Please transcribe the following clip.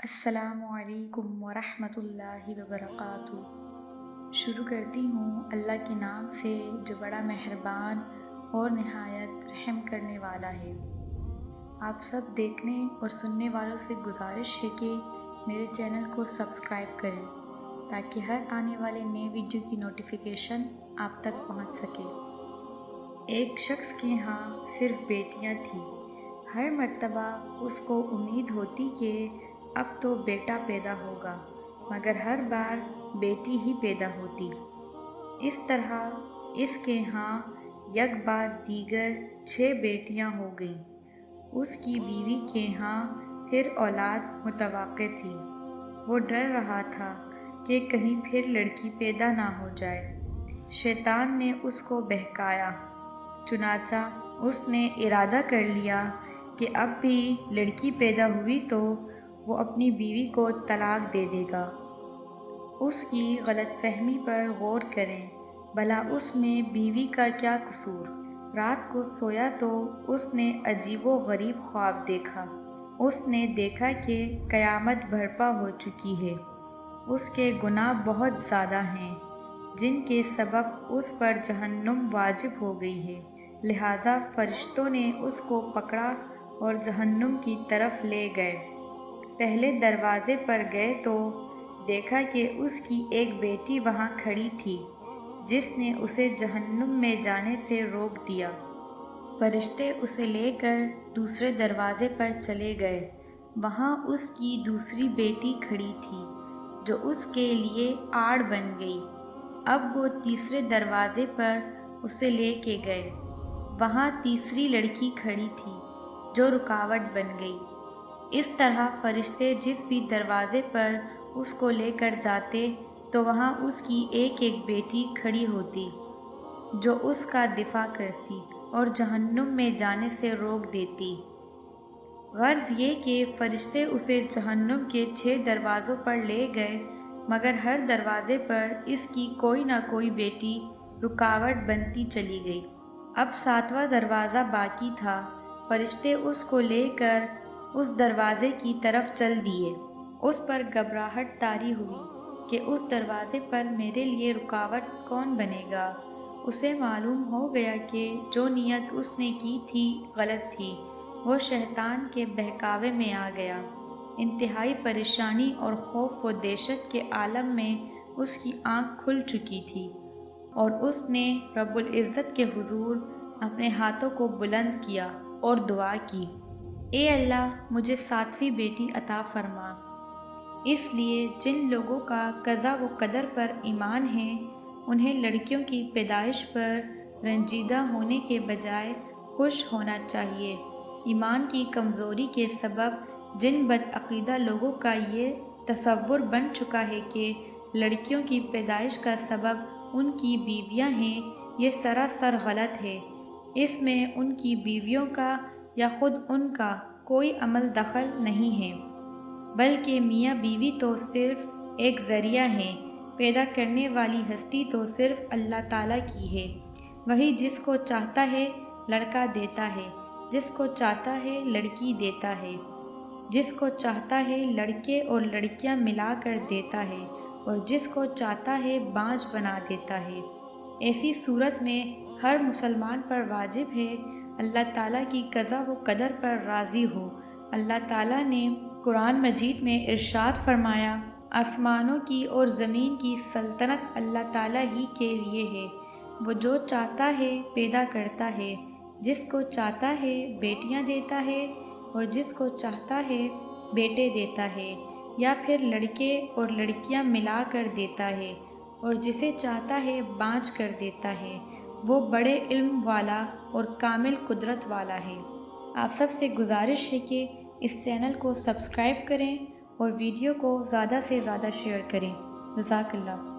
السلام علیکم ورحمۃ اللہ وبرکاتہ۔ شروع کرتی ہوں اللہ کے نام سے جو بڑا مہربان اور نہایت رحم کرنے والا ہے۔ آپ سب دیکھنے اور سننے والوں سے گزارش ہے کہ میرے چینل کو سبسکرائب کریں تاکہ ہر آنے والے نئے ویڈیو کی نوٹیفیکیشن آپ تک پہنچ سکے۔ ایک شخص کے ہاں صرف بیٹیاں تھیں۔ ہر مرتبہ اس کو امید ہوتی کہ اب تو بیٹا پیدا ہوگا، مگر ہر بار بیٹی ہی پیدا ہوتی۔ اس طرح اس کے ہاں یک بعد دیگر 6 بیٹیاں ہو گئیں۔ اس کی بیوی کے ہاں پھر اولاد متوقع تھی۔ وہ ڈر رہا تھا کہ کہیں پھر لڑکی پیدا نہ ہو جائے۔ شیطان نے اس کو بہکایا، چنانچہ اس نے ارادہ کر لیا کہ اب بھی لڑکی پیدا ہوئی تو وہ اپنی بیوی کو طلاق دے دے گا۔ اس کی غلط فہمی پر غور کریں، بھلا اس میں بیوی کا کیا قصور؟ رات کو سویا تو اس نے عجیب و غریب خواب دیکھا۔ اس نے دیکھا کہ قیامت برپا ہو چکی ہے۔ اس کے گناہ بہت زیادہ ہیں جن کے سبب اس پر جہنم واجب ہو گئی ہے، لہذا فرشتوں نے اس کو پکڑا اور جہنم کی طرف لے گئے۔ پہلے دروازے پر گئے تو دیکھا کہ اس کی ایک بیٹی وہاں کھڑی تھی جس نے اسے جہنم میں جانے سے روک دیا۔ فرشتے اسے لے کر دوسرے دروازے پر چلے گئے۔ وہاں اس کی دوسری بیٹی کھڑی تھی جو اس کے لیے آڑ بن گئی۔ اب وہ تیسرے دروازے پر اسے لے کے گئے۔ وہاں تیسری لڑکی کھڑی تھی جو رکاوٹ بن گئی۔ اس طرح فرشتے جس بھی دروازے پر اس کو لے کر جاتے تو وہاں اس کی ایک ایک بیٹی کھڑی ہوتی جو اس کا دفاع کرتی اور جہنم میں جانے سے روک دیتی۔ غرض یہ کہ فرشتے اسے جہنم کے 6 دروازوں پر لے گئے، مگر ہر دروازے پر اس کی کوئی نہ کوئی بیٹی رکاوٹ بنتی چلی گئی۔ اب 7واں دروازہ باقی تھا۔ فرشتے اس کو لے کر اس دروازے کی طرف چل دیے۔ اس پر گھبراہٹ طاری ہوئی کہ اس دروازے پر میرے لیے رکاوٹ کون بنے گا۔ اسے معلوم ہو گیا کہ جو نیت اس نے کی تھی غلط تھی۔ وہ شیطان کے بہکاوے میں آ گیا۔ انتہائی پریشانی اور خوف و دہشت کے عالم میں اس کی آنکھ کھل چکی تھی اور اس نے رب العزت کے حضور اپنے ہاتھوں کو بلند کیا اور دعا کی، اے اللہ مجھے 7ویں بیٹی عطا فرما۔ اس لیے جن لوگوں کا قضا و قدر پر ایمان ہے انہیں لڑکیوں کی پیدائش پر رنجیدہ ہونے کے بجائے خوش ہونا چاہیے۔ ایمان کی کمزوری کے سبب جن بدعقیدہ لوگوں کا یہ تصور بن چکا ہے کہ لڑکیوں کی پیدائش کا سبب ان کی بیویاں ہیں، یہ سراسر غلط ہے۔ اس میں ان کی بیویوں کا یا خود ان کا کوئی عمل دخل نہیں ہے، بلکہ میاں بیوی تو صرف ایک ذریعہ ہیں۔ پیدا کرنے والی ہستی تو صرف اللہ تعالیٰ کی ہے۔ وہی جس کو چاہتا ہے لڑکا دیتا ہے، جس کو چاہتا ہے لڑکی دیتا ہے، جس کو چاہتا ہے لڑکے اور لڑکیاں ملا کر دیتا ہے اور جس کو چاہتا ہے بانجھ بنا دیتا ہے۔ ایسی صورت میں ہر مسلمان پر واجب ہے اللہ تعالیٰ کی قضا و قدر پر راضی ہو۔ اللہ تعالیٰ نے قرآن مجید میں ارشاد فرمایا، آسمانوں کی اور زمین کی سلطنت اللہ تعالیٰ ہی کے لیے ہے، وہ جو چاہتا ہے پیدا کرتا ہے، جس کو چاہتا ہے بیٹیاں دیتا ہے اور جس کو چاہتا ہے بیٹے دیتا ہے، یا پھر لڑکے اور لڑکیاں ملا کر دیتا ہے اور جسے چاہتا ہے بانجھ کر دیتا ہے۔ وہ بڑے علم والا اور کامل قدرت والا ہے۔ آپ سب سے گزارش ہے کہ اس چینل کو سبسکرائب کریں اور ویڈیو کو زیادہ سے زیادہ شیئر کریں۔ جزاک اللہ۔